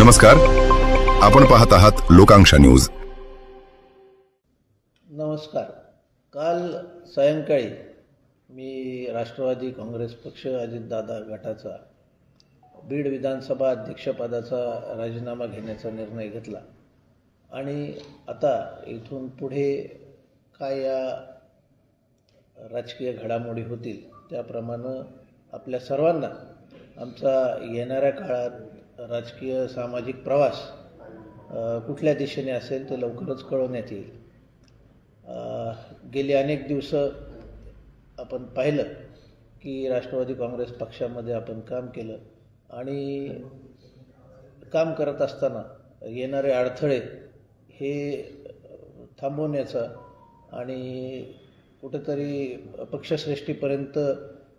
नमस्कार, आपण पाहत आहात लोकांक्षा न्यूज। नमस्कार। काल सायंकाळी मी राष्ट्रवादी काँग्रेस पक्ष अजितदादा गटाचा बीड विधानसभा अध्यक्षपदाचा राजीनामा घेण्याचा निर्णय घेतला आणि आता इथून पुढे काय या राजकीय घडामोडी होतील त्याप्रमाणे आपल्या सर्वांना आमचा येणाऱ्या काळात राजकीय सामाजिक प्रवास कुठल्या दिशेने असेल ते लवकरच कळवण्यात येईल। गेली अनेक दिवस आपण पाहिलं की राष्ट्रवादी काँग्रेस पक्षामध्ये आपण काम केलं आणि काम करत असताना येणारे अडथळे हे थांबवण्याचा आणि कुठेतरी पक्षश्रेष्ठीपर्यंत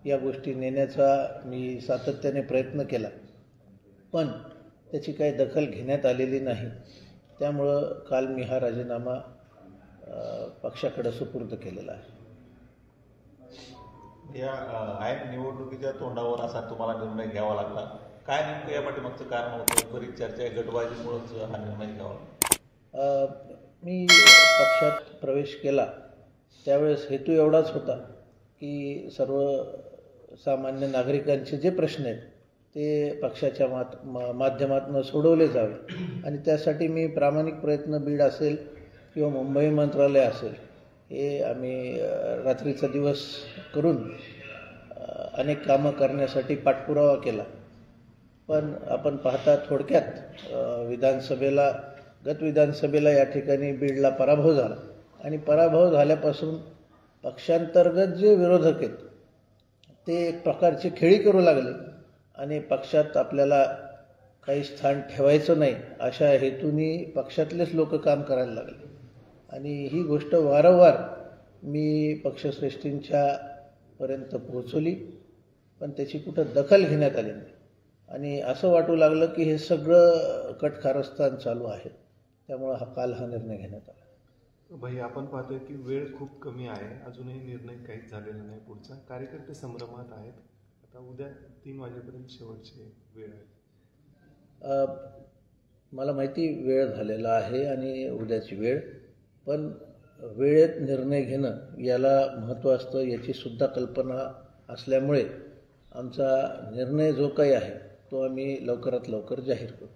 या गोष्टी नेण्याचा मी सातत्याने प्रयत्न केला, पण त्याची काही दखल घेण्यात आलेली नाही। त्यामुळं काल मी हा राजीनामा पक्षाकडे सुपूर्द केलेला आहे। या ऐन निवडणुकीच्या तोंडावर असा तुम्हाला निर्णय घ्यावा लागला, काय नेमकं या पाठीमागचं कारण होतं? बरीच चर्चा आहे, गटबाजीमुळेच हा निर्णय घ्यावा लागला। मी पक्षात प्रवेश केला त्यावेळेस हेतू एवढाच होता की सर्वसामान्य नागरिकांचे जे प्रश्न आहेत ते पक्षाच्या माध्यमातून सोडवले जावे आणि त्यासाठी मी प्रामाणिक प्रयत्न बीड असेल किंवा मुंबई मंत्रालय असेल हे आम्ही रात्रीचा दिवस करून अनेक कामं करण्यासाठी पाठपुरावा केला। पण आपण पाहता थोडक्यात गत विधानसभेला या ठिकाणी बीडला पराभव झाला आणि पराभव झाल्यापासून पक्षांतर्गत जे विरोधक आहेत ते एक प्रकारची खेळी करू लागले आणि पक्षात आपल्याला काही स्थान ठेवायचं नाही अशा हेतूने पक्षातलेच लोक काम करायला लागले आणि ही गोष्ट वारंवार मी पक्षश्रेष्ठींच्या पर्यंत पोहोचवली, पण त्याची कुठं दखल घेण्यात आली नाही आणि असं वाटू लागलं की हे सगळं कटकारस्थान चालू आहे। त्यामुळं काल हा निर्णय घेण्यात आला। भाई, आपण पाहतोय की वेळ खूप कमी आहे, अजूनही निर्णय काहीच झालेला नाही। पुढचा कार्यकर्ते संभ्रमात आहेत। आता उद्या 3 वाजेपर्यंत शेवटची वेळ आहे। मला माहिती वेळ झालेला आहे आणि उद्याची वेळ, पण वेळेत निर्णय घेणं याला महत्त्व असतं याची सुद्धा कल्पना असल्यामुळे आमचा निर्णय जो काही आहे तो आम्ही लवकरात लवकर जाहीर करू।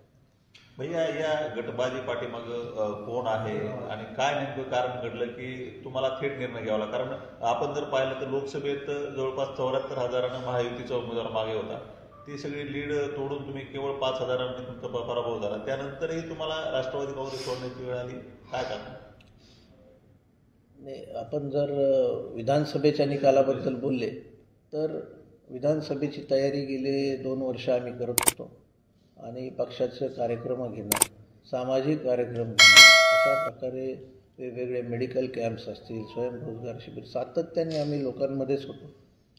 भैया, या गटबाजी पाठीमागं कोण आहे आणि काय नेमकं कारण घडलं की तुम्हाला थेट निर्णय घ्यावा लागला? कारण आपण जर पाहिलं तर लोकसभेत जवळपास 74,000 महायुतीचा उमेदवार मागे होता, ती सगळी लीड तोडून तुम्ही केवळ 5,000 तुमचा पराभव झाला, त्यानंतरही तुम्हाला राष्ट्रवादी काँग्रेस सोडण्याची वेळ आली, काय कारण? नाही, आपण जर विधानसभेच्या निकालाबद्दल बोलले तर विधानसभेची तयारी गेले 2 वर्ष आम्ही करत होतो आणि पक्षाचे कार्यक्रम घेणं, सामाजिक कार्यक्रम घेणं, अशा प्रकारे वेगवेगळे मेडिकल कॅम्प्स असतील, स्वयंरोजगार शिबिर सातत्याने आम्ही लोकांमध्येच होतो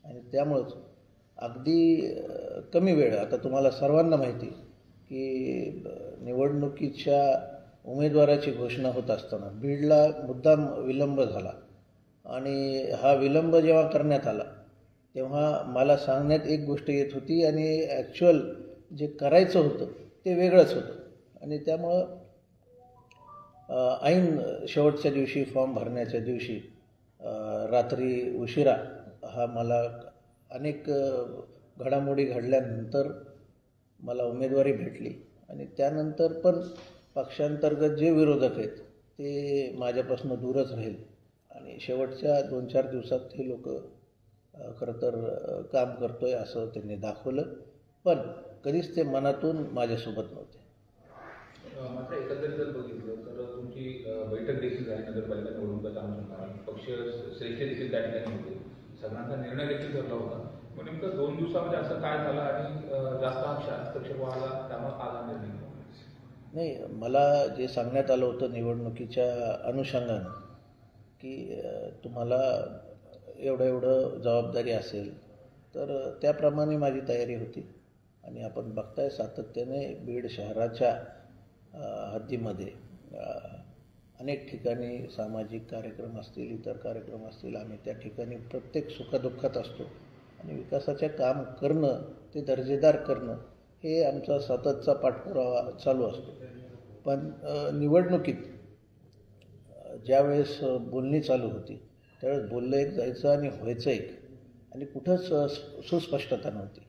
आणि त्यामुळंच अगदी कमी वेळ, आता तुम्हाला सर्वांना माहिती की निवडणुकीच्या उमेदवाराची घोषणा होत असताना बीडला मुद्दाम विलंब झाला आणि हा विलंब जेव्हा करण्यात आला तेव्हा मला सांगण्यात एक गोष्ट येत होती आणि ॲक्च्युअल जे करायचं होतं ते वेगळंच होतं आणि त्यामुळं ऐन शेवटच्या दिवशी फॉर्म भरण्याच्या दिवशी रात्री उशिरा मला अनेक घडामोडी घडल्यानंतर मला उमेदवारी भेटली आणि त्यानंतर पण पक्षांतर्गत जे विरोधक आहेत ते माझ्यापासून दूरच राहील आणि शेवटच्या 2-4 दिवसात हे लोक खरं तर काम करतोय असं त्यांनी दाखवलं, पण कधीच ते मनातून माझ्यासोबत नव्हते। मात्र एकंदरीत जर बघितलं तर तुमची बैठक देखील झाली नगरपालिका निवडणुकीच्या अनुषंगाने, पक्ष श्रेष्ठ देखील त्या ठिकाणी होते, सगळ्यांचा निर्णय देखील ठरला होता, पण नेमकं 2 दिवसामध्ये असं काय झालं आणि जास्त हस्तक्षेप वाढला त्यामुळे आज हा निर्णय? नाही, मला जे सांगण्यात आलं होतं निवडणुकीच्या अनुषंगानं की तुम्हाला एवढं जबाबदारी असेल तर त्याप्रमाणे माझी तयारी होती आणि आपण बघताय सातत्याने बीड शहराच्या हद्दीमध्ये अनेक ठिकाणी सामाजिक कार्यक्रम असतील, इतर कार्यक्रम असतील, आम्ही त्या ठिकाणी प्रत्येक सुखदुःखात असतो आणि विकासाचे काम करणं, ते दर्जेदार करणं हे आमचा सततचा पाठपुरावा चालू असतो. पण निवडणुकीत ज्यावेळेस बोलणी चालू होती त्यावेळेस बोललं एक जायचं आणि व्हायचं एक, आणि कुठंच सुस्पष्टता नव्हती.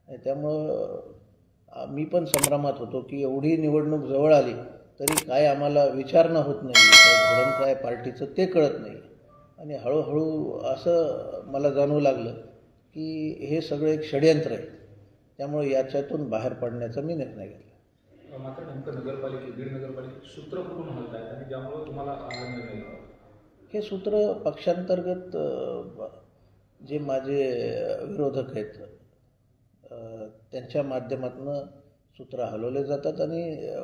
आणि त्यामुळं मी पण संभ्रमात होतो की एवढी निवडणूक जवळ आली तरी काय आम्हाला विचारणा होत नाही, काय धोरण काय पार्टीचं ते कळत नाही. आणि हळूहळू असं मला जाणवू लागलं की हे सगळं एक षडयंत्र आहे. त्यामुळे याच्यातून बाहेर पडण्याचा मी निर्णय घेतला. मात्र नेमकं बीड नगरपालिकेत सूत्र कुठून हलत आहेत आणि ज्यामुळे तुम्हाला हा निर्णय घ्यावा? हे सूत्र पक्षांतर्गत जे माझे विरोधक आहेत त्यांच्या माध्यमातून सूत्र हलवले जातात आणि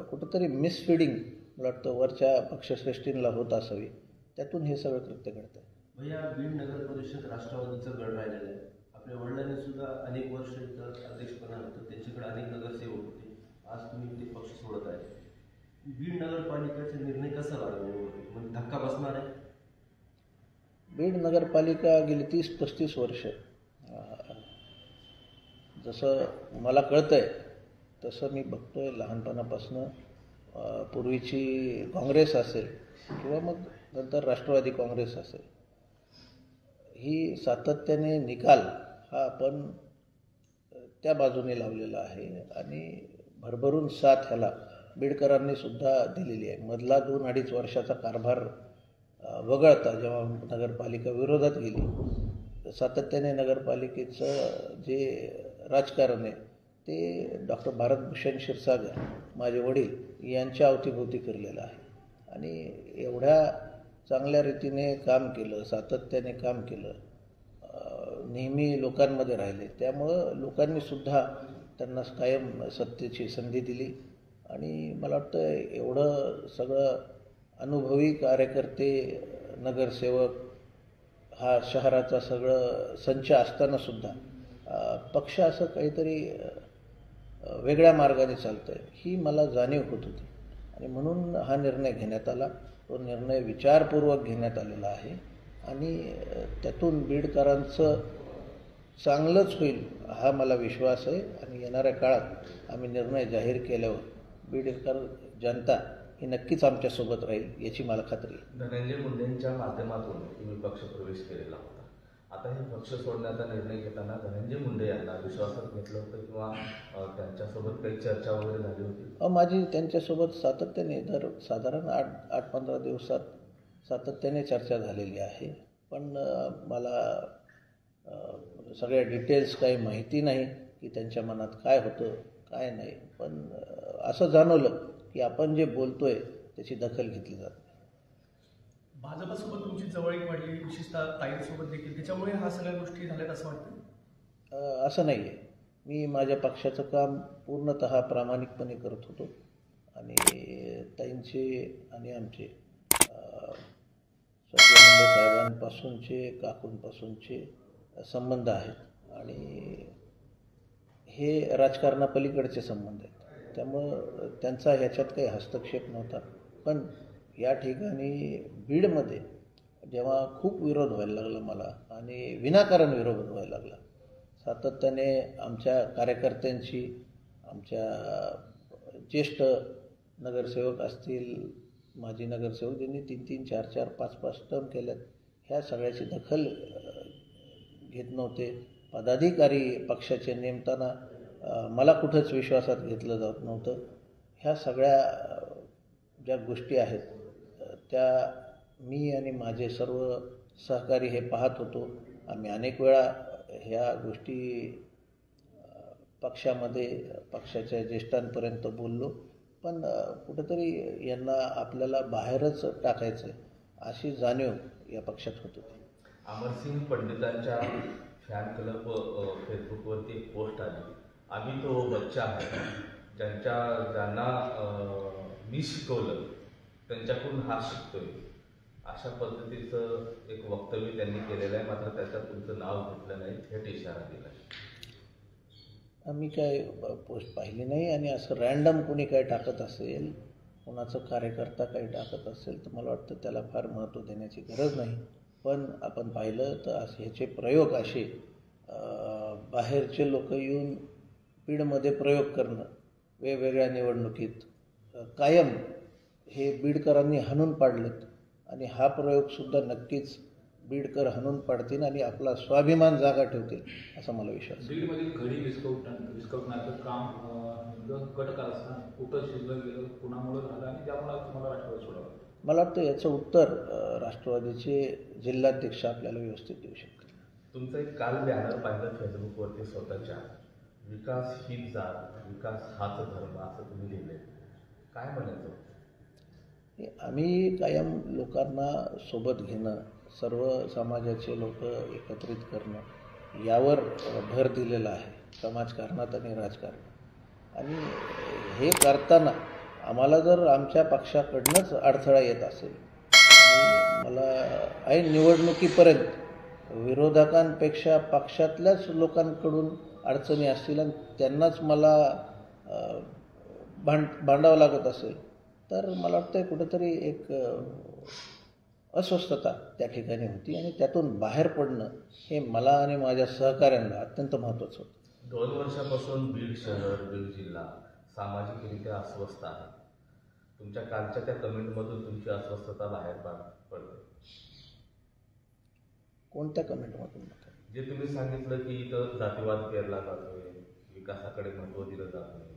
कुठंतरी मिसफिडिंग मला वाटतं वरच्या पक्षश्रेष्ठींना होत असावी, त्यातून हे सगळं कृत्य घडतं. भैया, बीड नगर परिषद राष्ट्रवादीचं गड राहिलेलं आहे. आपल्या वडिलांनी सुद्धा अनेक वर्ष इथं अध्यक्षपणा होतं, त्यांच्याकडे अनेक नगरसेवक होते. आज तुम्ही ते पक्ष सोडत आहे. बीड नगरपालिकेचा निर्णय कसा लागला, म्हणजे धक्का बसणार आहे? बीड नगरपालिका गेली 30-35 वर्ष जसं मला कळतं आहे तसं मी बघतोय लहानपणापासून पूर्वीची काँग्रेस असेल किंवा मग नंतर राष्ट्रवादी काँग्रेस असेल, ही सातत्याने निकाल हा आपण त्या बाजूने लावलेला आहे आणि भरभरून साथ ह्याला बीडकरांनी सुद्धा दिलेली आहे. मधला 2-2.5 वर्षाचा कारभार वगळता जेव्हा नगरपालिका विरोधात गेली, सातत्याने नगरपालिकेचं जे राजकारण आहे ते डॉक्टर भारतभूषण क्षीरसागर माझे वडील यांच्या अवतीभोवती फिरलेलं आहे. आणि एवढ्या चांगल्या रीतीने काम केलं, सातत्याने काम केलं, नेहमी लोकांमध्ये राहिले. त्यामुळं लोकांनीसुद्धा त्यांना कायम सत्तेची संधी दिली. आणि मला वाटतं एवढं सगळं अनुभवी कार्यकर्ते, नगरसेवक, हा शहराचा सगळं संच असतानासुद्धा पक्ष असं काहीतरी वेगळ्या मार्गाने चालतं आहे ही मला जाणीव होत होती. आणि म्हणून हा निर्णय घेण्यात आला. तो निर्णय विचारपूर्वक घेण्यात आलेला आहे आणि त्यातून बीडकरांचं चांगलंच होईल हा मला विश्वास आहे. आणि येणाऱ्या काळात आम्ही निर्णय जाहीर केल्यावर बीडकर जनता ही नक्कीच आमच्यासोबत राहील याची मला खात्री आहे. धनंजय मुंडेंच्या माध्यमातून तुम्ही पक्ष प्रवेश केलेला होता. आता हे पक्ष सोडण्याचा निर्णय घेताना धनंजय मुंडे यांना विश्वासात घेतलं होतं किंवा त्यांच्यासोबत काही चर्चा वगैरे झाली होती? माझी त्यांच्यासोबत सातत्याने साधारण 8-15 दिवसात सातत्याने चर्चा झालेली आहे. पण मला सगळ्या डिटेल्स काही माहिती नाही की त्यांच्या मनात काय होतं काय नाही. पण असं जाणवलं की आपण जे बोलतोय त्याची दखल घेतली जात नाही. भाजपसोबत तुमची जवळीक वाढली, विशेषतः ताईंसोबत देखील, त्याच्यामुळे हा सगळ्या गोष्टी झाल्यात असं वाटतं? असं नाही आहे. मी माझ्या पक्षाचं काम पूर्णतः प्रामाणिकपणे करत होतो आणि ताईंचे आणि आमचे सत्य मुंडे साहेबांपासूनचे, काकूंपासूनचे संबंध आहेत आणि हे राजकारणापलीकडचे संबंध आहेत. त्यामुळं त्यांचा ह्याच्यात काही हस्तक्षेप नव्हता. पण या ठिकाणी बीडमध्ये जेव्हा खूप विरोध व्हायला लागला मला आणि विनाकारण विरोध व्हायला लागला, सातत्याने आमच्या कार्यकर्त्यांची, आमच्या ज्येष्ठ नगरसेवक असतील, माजी नगरसेवक ज्यांनी 3-3, 4-4, 5-5 टर्म केल्यात, ह्या सगळ्याची दखल घेत नव्हते. पदाधिकारी पक्षाचे नेमताना मला कुठंच विश्वासात घेतलं जात नव्हतं. ह्या सगळ्या ज्या गोष्टी आहेत त्या मी आणि माझे सर्व सहकारी हे पाहत होतो. आम्ही अनेक वेळा ह्या गोष्टी पक्षामध्ये पक्षाच्या ज्येष्ठांपर्यंत बोललो. पण कुठंतरी यांना आपल्याला बाहेरच टाकायचं आहे अशी जाणीव या पक्षात होत होती. अमरसिंग पंडितांच्या फॅन क्लब फेसबुकवरती एक पोस्ट आली, आम्ही तो बच्चा आहे, ज्यांना मी शिकवलं त्यांच्याकडून हा शिकतोय, अशा पद्धतीचं एक वक्तव्य त्यांनी केलेलं आहे. मात्र त्याच्यात तुमचं नाव घेतलं नाही, थेट इशारा दिला. आम्ही काय पोस्ट पाहिली नाही आणि असं रँडम कोणी काय टाकत असेल, कोणाचं कार्यकर्ता काही टाकत असेल तर मला वाटतं त्याला फार महत्त्व देण्याची गरज नाही. पण आपण पाहिलं तर ह्याचे प्रयोग असे बाहेरचे लोक येऊन बीडमध्ये प्रयोग करणं वेगवेगळ्या निवडणुकीत कायम हे बीडकरांनी हाणून पाडलेत आणि हा प्रयोगसुद्धा नक्कीच बीडकर हाणून पाडतील आणि आपला स्वाभिमान जागा ठेवतील असा मला विश्वास आहे. बीडमधील घडी विस्कवण्याचं काम गट कारस्थान कुठं शिजलं गेलं, कुणामुळे झालं आणि त्यामुळे तुम्हाला राष्ट्रवादी सोडावं? मला वाटतं याचं उत्तर राष्ट्रवादीचे जिल्हाध्यक्ष आपल्याला व्यवस्थित देऊ शकतील. तुमचं एक काल बॅनर पाहिलं फेसबुकवरती स्वतःच्या, विकास हीच जात, विकास हाच धर्म, असं तुम्ही लिहिलंय. काय म्हणायचं? आम्ही कायम लोकांना सोबत घेणं, सर्व समाजाचे लोक एकत्रित करणं यावर भर दिलेला आहे समाजकारणात आणि राजकारणात. आणि हे करताना आम्हाला जर आमच्या पक्षाकडनंच अडथळा येत असेल आणि मला ऐन निवडणुकीपर्यंत विरोधकांपेक्षा पक्षातल्याच लोकांकडून अडचणी असतील आणि त्यांनाच मला भांडावं लागत असेल तर मला वाटतं कुठंतरी एक अस्वस्थता त्या ठिकाणी होती आणि त्यातून बाहेर पडणं हे मला आणि माझ्या सहकाऱ्यांना अत्यंत महत्त्वाचं होतं. 2 वर्षापासून बीड शहर, बीड जिल्हा सामाजिकरित्या अस्वस्थ आहे. तुमच्या कालच्या त्या कमेंटमधून तुमची अस्वस्थता बाहेर पडते. कोणत्या कमेंटमधून? जे तुम्ही सांगितलं की इथं जातीवाद पेरला जातोय, विकासाकडे महत्त्व दिलं जात नाही.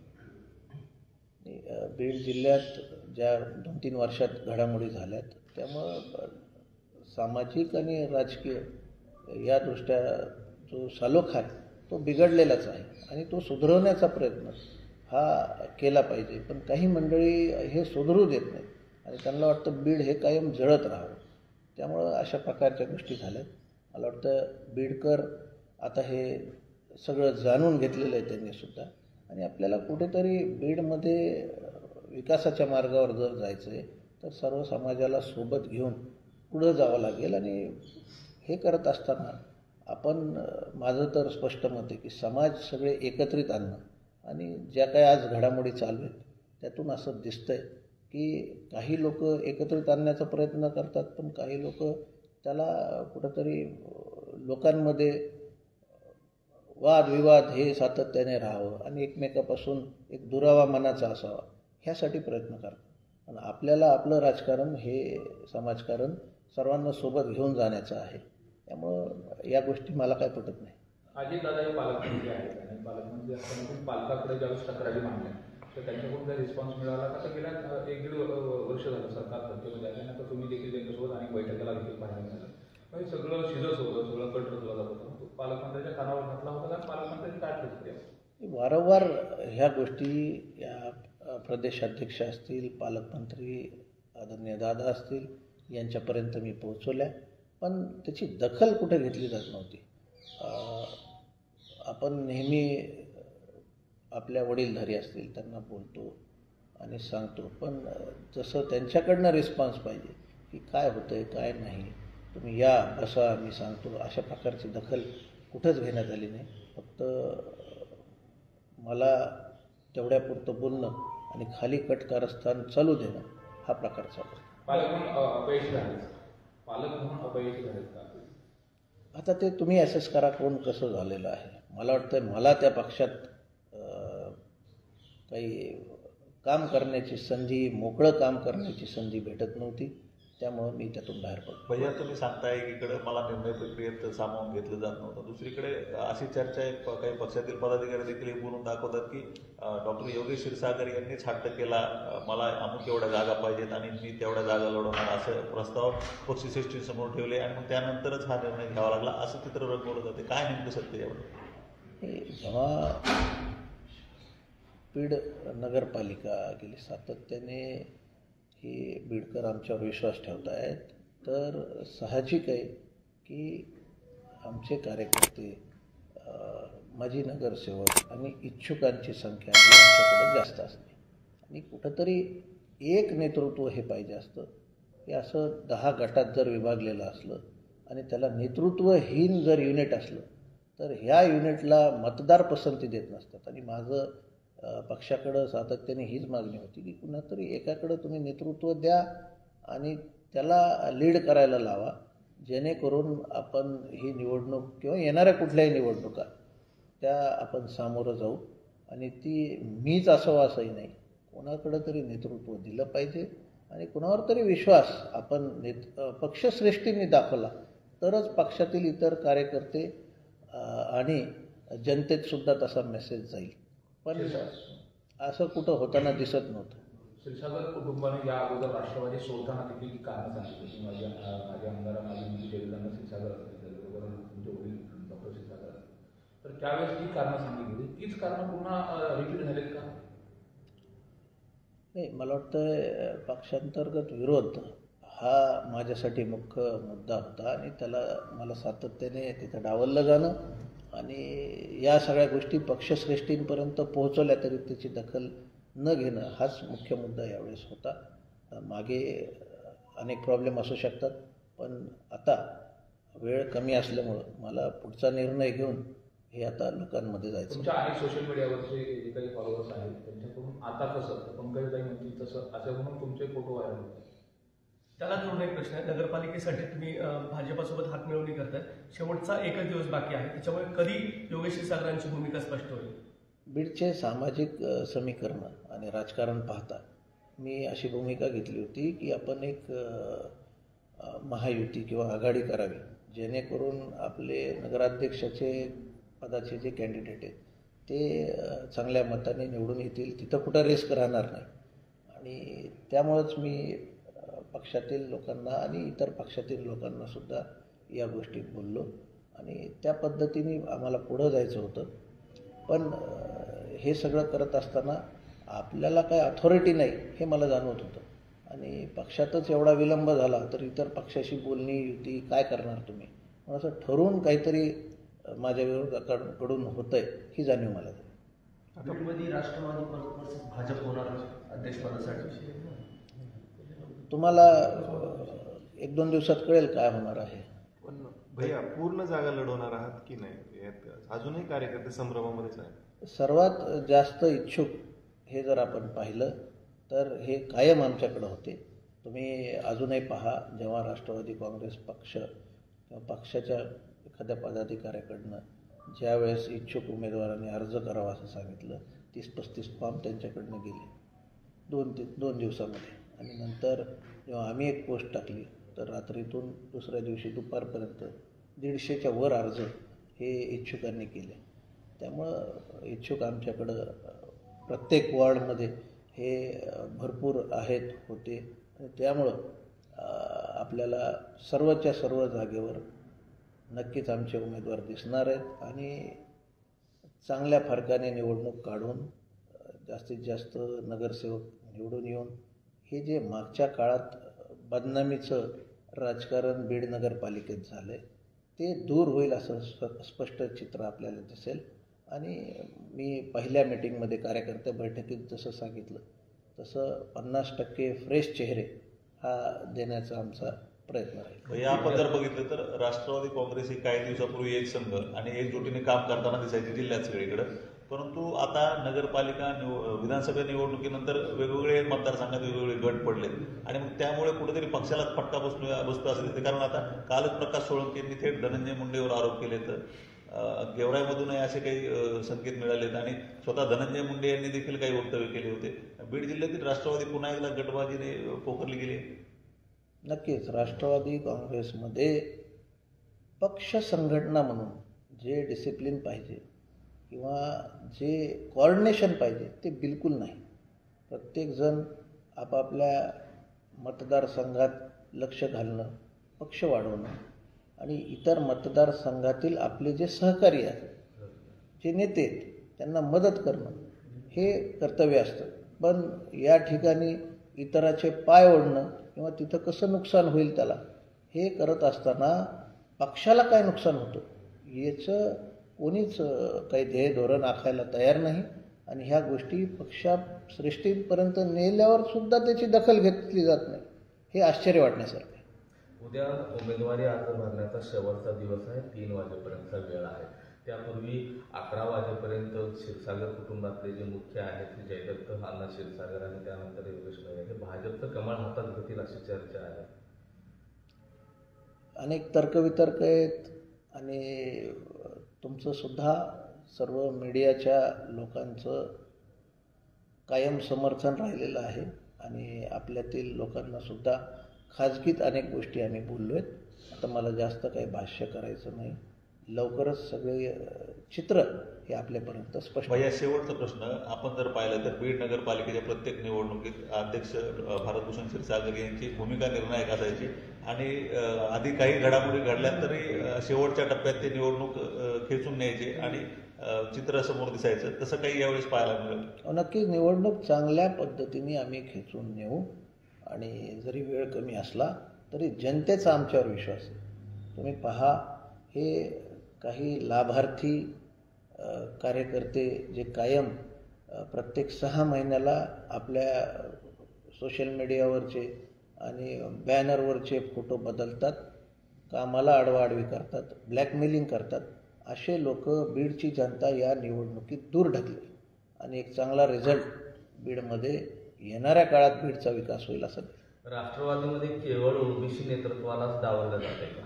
बीड जिल्ह्यात ज्या 2-3 वर्षात घडामोडी झाल्यात त्यामुळं सामाजिक आणि राजकीय या दृष्ट्या जो सलोखा आहे तो बिघडलेलाच आहे आणि तो सुधारवण्याचा प्रयत्न हा केला पाहिजे. पण काही मंडळी हे सुधारू देत नाहीत आणि त्यांना वाटतं बीड हे कायम जळत राहावं, त्यामुळं अशा प्रकारच्या गोष्टी झाल्यात. मला वाटतं बीडकर आता हे सगळं जाणून घेतलेलं आहे त्यांनीसुद्धा आणि आपल्याला कुठेतरी बीडमध्ये विकासाच्या मार्गावर जर जायचं आहे तर सर्व समाजाला सोबत घेऊन पुढं जावं लागेल. आणि हे करत असताना आपण माझं तर स्पष्ट मत आहे की समाज सगळे एकत्रित आणणं आणि ज्या काही आज घडामोडी चालू आहेत त्यातून असं दिसतंय की काही लोक एकत्रित आणण्याचा प्रयत्न करतात पण काही लोक त्याला कुठंतरी लोकांमध्ये वादविवाद हे सातत्याने राहावं आणि एकमेकापासून एक दुरावा मनाचा असावा ह्यासाठी प्रयत्न करतात. पण आपल्याला आपलं राजकारण हे समाजकारण सर्वांना सोबत घेऊन जाण्याचं आहे. त्यामुळं या गोष्टी मला काय पटत नाही. अजितदादा हे पालकमंत्री आहेत आणि पालकमंत्री असताना पालकाकडे ज्यावेळेस तक्रारी मांडल्या तर त्यांच्याकडून काही रिस्पॉन्स मिळाला का? तर गेल्या 1-1.5 वर्ष झालं सरकार सत्तेमध्ये आले आणि तुम्ही देखील त्यांच्यासोबत अनेक बैठकीला देखील पाहायला मिळालं. म्हणजे सगळं शिजत होतं, सगळं कट रचला जात होतं. तो पालकमंत्र्यांच्या कानावर घातला होता कारण पालकमंत्र्यांची काय प्रतिक्रिया? वारंवार ह्या गोष्टी या प्रदेशाध्यक्ष असतील, पालकमंत्री आदरणीय दादा असतील यांच्यापर्यंत मी पोहोचवल्या पण त्याची दखल कुठे घेतली जात नव्हती. आपण नेहमी आपल्या वडीलधारी असतील त्यांना बोलतो आणि सांगतो पण जसं त्यांच्याकडनं रिस्पॉन्स पाहिजे की काय होतं आहे काय नाही, तुम्ही या बसा मी सांगतो, अशा प्रकारची दखल कुठंच घेण्यात आली नाही. फक्त मला तेवढ्यापुरतं बोलणं आणि खाली कटकारस्थान चालू देणं हा प्रकार चालू. पालक म्हणून अपयशी झालेत का? आता ते तुम्ही ॲसेस करा कोण कसं झालेलं आहे. मला वाटतं मला त्या पक्षात काही काम करण्याची संधी, मोकळं काम करण्याची संधी भेटत नव्हती त्यामुळं मी त्यातून बाहेर पडलो. भैया तुम्ही सांगताय एकीकडे मला निर्णय प्रक्रियेत सामावून घेतलं जात नव्हतं, दुसरीकडे अशी चर्चा आहे काही पक्षातील पदाधिकारी देखील हे बोलून दाखवतात की डॉक्टर योगेश क्षीरसागर यांनीच हट्ट केला मला अमुक एवढ्या जागा पाहिजेत आणि मी तेवढ्या जागा लढवणार असं प्रस्ताव पक्षश्रेष्ठींसमोर ठेवले आणि मग त्यानंतरच हा निर्णय घ्यावा लागला असं चित्र रंगवलं जाते. काय नेमकं सत्य यावर? जेव्हा बीड नगरपालिका गेली सातत्याने ही बीडकर आमच्यावर विश्वास ठेवत आहेत तर साहजिक आहे की आमचे कार्यकर्ते माजी नगरसेवक आणि इच्छुकांची संख्या ही आमच्याकडे जास्त असते आणि कुठंतरी एक नेतृत्व हे पाहिजे असतं. हे असं 10 गटात जर विभागलेलं असलं आणि त्याला नेतृत्वहीन जर युनिट असलं तर ह्या युनिटला मतदार पसंती देत नसतात. आणि माझं पक्षाकडं सातत्याने हीच मागणी होती की कुणातरी एकाकडं तुम्ही नेतृत्व द्या आणि त्याला लीड करायला लावा जेणेकरून आपण ही निवडणूक किंवा येणाऱ्या कुठल्याही निवडणुका त्या आपण सामोरं जाऊ आणि ती मीच असावं असंही नाही. कोणाकडं तरी नेतृत्व दिलं पाहिजे आणि कुणावर तरी विश्वास आपण पक्षश्रेष्ठींनी दाखवला तरच पक्षातील इतर कार्यकर्ते आणि जनतेतसुद्धा तसा मेसेज जाईल. पण असं कुठं होताना दिसत नव्हतं. क्षीरसागर कुटुंबाने या अगोदर राष्ट्रवादी सोडताना देखील कारणं सांगितली की माझे आमदार माझे मंत्री देवेंद्र क्षीरसागर असतील, बरोबर तुमचे वडील डॉक्टर क्षीरसागर असतील, तर त्यावेळेस ही कारणं सांगितली, तीच कारणं पुन्हा रिपीट झालीत का? नाही, मला वाटतं पक्षांतर्गत विरोध हा माझ्यासाठी मुख्य मुद्दा होता आणि त्याला मला सातत्याने तिथं डावललं जाणं आणि या सगळ्या गोष्टी पक्षश्रेष्ठींपर्यंत पोहोचवल्या तरी त्याची दखल न घेणं हाच मुख्य मुद्दा यावेळेस होता. मागे अनेक प्रॉब्लेम असू शकतात, पण आता वेळ कमी असल्यामुळं मला पुढचा निर्णय घेऊन हे आता लोकांमध्ये जायचं. तुमच्या अनेक सोशल मीडियावरचे जे काही फॉलोअर्स आहेत त्यांच्याकडून आता कसं पंकजताई म्हणतील तसं असं म्हणून तुमचे फोटो व्हायरल होतात. त्याला जोडून एक प्रश्न आहे. नगरपालिकेसाठी तुम्ही भाजपासोबत हातमिळवणी करताय. शेवटचा एकच दिवस बाकी आहे, त्याच्यामुळे कधी योगेश क्षीरसागरांची भूमिका स्पष्ट होईल? बीडचे सामाजिक समीकरण आणि राजकारण पाहता मी अशी भूमिका घेतली होती की आपण एक महायुती किंवा आघाडी करावी, जेणेकरून आपले नगराध्यक्षाचे पदाचे जे कॅन्डिडेट आहेत ते चांगल्या मताने निवडून येतील, तिथं कुठं रिस्क राहणार नाही. आणि त्यामुळंच मी पक्षातील लोकांना आणि इतर पक्षातील लोकांनासुद्धा या गोष्टीत बोललो आणि त्या पद्धतीने आम्हाला पुढं जायचं होतं. पण हे सगळं करत असताना आपल्याला काय अथॉरिटी नाही हे मला जाणवत होतं आणि पक्षातच एवढा विलंब झाला तर इतर पक्षाशी बोलणी युती काय करणार तुम्ही, मग असं ठरवून काहीतरी माझ्या विरोधाकडून होतंय ही जाणीव मला झाली. बीडमध्ये राष्ट्रवादी वर्सेस भाजप होणार अध्यक्षपदासाठी तुम्हाला 1-2 दिवसात कळेल काय होणार आहे. पण भैया पूर्ण जागा लढवणार आहात की नाही, यात अजूनही कार्यकर्ते संभ्रमामध्येच आहेत? सर्वात जास्त इच्छुक हे जर आपण पाहिलं तर हे कायम आमच्याकडं होते. तुम्ही अजूनही पहा, जेव्हा राष्ट्रवादी काँग्रेस पक्ष किंवा पक्षाच्या एखाद्या पदाधिकाऱ्याकडनं ज्यावेळेस इच्छुक उमेदवारांनी अर्ज करावा असं सांगितलं, 30-35 फॉर्म त्यांच्याकडनं गेले 2 दिवसामध्ये. आणि नंतर जेव्हा आम्ही एक पोस्ट टाकली तर रात्रीतून दुसऱ्या दिवशी दुपारपर्यंत 150च्या वर अर्ज हे इच्छुकांनी केले. त्यामुळं इच्छुक आमच्याकडं प्रत्येक वॉर्डमध्ये हे भरपूर आहेत होते आणि त्यामुळं आपल्याला सर्वच्या सर्व जागेवर नक्कीच आमचे उमेदवार दिसणार आहेत आणि चांगल्या फरकाने निवडणूक काढून जास्तीत जास्त नगरसेवक निवडून येऊन हे जे मागच्या काळात बदनामीचं राजकारण बीड नगरपालिकेत झालं आहे ते दूर होईल असं स्पष्ट चित्र आपल्याला दिसेल. आणि मी पहिल्या मीटिंगमध्ये कार्यकर्ते बैठकीत जसं सांगितलं तसं 50% फ्रेश चेहरे हा देण्याचा आमचा प्रयत्न राहील. या आपण जर बघितलं तर राष्ट्रवादी काँग्रेस ही काही दिवसापूर्वी एक संघ आणि एकजुटीने काम करताना दिसायची जिल्ह्यात सगळीकडं, परंतु आता नगरपालिका विधानसभा निवडणुकीनंतर वेगवेगळे मतदारसंघात वेगवेगळे गट पडले आणि मग त्यामुळे कुठेतरी पक्षाला फटका बसतो असं दिसते. कारण आता कालच प्रकाश सोळंके यांनी थेट धनंजय मुंडेवर आरोप केले, तर गेवराईमधूनही असे काही संकेत मिळालेत आणि स्वतः धनंजय मुंडे यांनी देखील काही वक्तव्य केले होते. बीड जिल्ह्यातील राष्ट्रवादी पुन्हा एकदा गटबाजीने पोखरली गेली. नक्कीच राष्ट्रवादी काँग्रेसमध्ये पक्ष संघटना म्हणून जे डिसिप्लिन पाहिजे किंवा जे कोऑर्डिनेशन पाहिजे ते बिलकुल नाही. प्रत्येकजण आपापल्या मतदारसंघात लक्ष घालणं, पक्ष वाढवणं आणि इतर मतदारसंघातील आपले जे सहकारी आहेत, जे नेते त्यांना मदत करणं हे कर्तव्य असतं. पण या ठिकाणी इतराचे पाय ओढणं किंवा तिथं कसं नुकसान होईल त्याला हे करत असताना पक्षाला काय नुकसान होतं याचं कोणीच काही ध्येय धोरण आखायला तयार नाही आणि ह्या गोष्टी पक्षश्रेष्ठींपर्यंत नेल्यावर सुद्धा त्याची दखल घेतली जात नाही. हे आश्चर्य वाटण्यासारखं आहे. उद्या उमेदवारी अर्ज भरण्याचा शेवटचा दिवस आहे. 3 वाजेपर्यंतचा वेळ आहे. त्यापूर्वी 11 वाजेपर्यंत क्षीरसागर कुटुंबातले जे मुख्य आहेत जयदत्त अण्णा क्षीरसागर आणि त्यानंतर योगेश भैया हे भाजपचं कमळ हातात घेतील अशी चर्चा आहे. अनेक तर्कवितर्क आहेत आणि तुमचं सुद्धा सर्व मीडियाच्या लोकांचं कायम समर्थन राहिलेलं आहे आणि आपल्यातील लोकांनासुद्धा खाजगीत अनेक गोष्टी आम्ही बोललो आहेत. आता मला जास्त काही भाष्य करायचं नाही. लवकरच सगळे चित्र हे आपल्यापर्यंत स्पष्ट या शेवटचा प्रश्न आपण जर पाहिलं तर बीड नगरपालिकेच्या प्रत्येक निवडणुकीत अध्यक्ष भारतभूषण क्षीरसागर यांची भूमिका निर्णायक असायची आणि आधी काही घडामोडी घडल्या तरी शेवटच्या टप्प्यात ते निवडणूक खेचून न्यायचे आणि चित्र समोर दिसायचं. तसं काही यावेळेस पाहायला मिळेल. नक्की निवडणूक चांगल्या पद्धतीने आम्ही खेचून नेऊ आणि जरी वेळ कमी असला तरी जनतेचा आमच्यावर विश्वास आहे. तुम्ही पहा, हे काही लाभार्थी कार्यकर्ते जे कायम प्रत्येक 6 महिन्याला आपल्या सोशल मीडियावरचे आणि बॅनरवरचे फोटो बदलतात, कामाला आडवाआडवी करतात, ब्लॅकमेलिंग करतात. असे लोक बीडची जनता या निवडणुकीत दूर ढकलेल आणि एक चांगला रिझल्ट बीडमध्ये येणाऱ्या काळात बीडचा विकास होईल असं. राष्ट्रवादीमध्ये केवळ ओबीसी नेतृत्वालाच डावललं जाते का?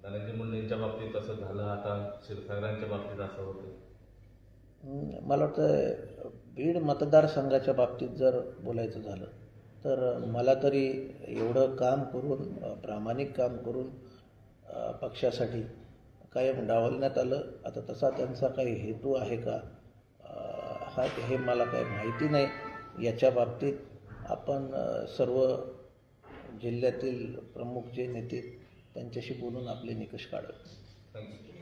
धनंजय मुंडेंच्या बाबतीत असं झालं, आता क्षीरसागरांच्या बाबतीत असं होतं. मला वाटतं बीड मतदारसंघाच्या बाबतीत जर बोलायचं झालं तर मला तरी एवढं काम करून, प्रामाणिक काम करून पक्षासाठी कायम डावलण्यात आलं. आता तसा त्यांचा काही हेतू आहे का हे मला काही माहिती नाही. याच्या बाबतीत आपण सर्व जिल्ह्यातील प्रमुख जे नेते त्यांच्याशी बोलून आपले निकष काढावे. थँक्यू.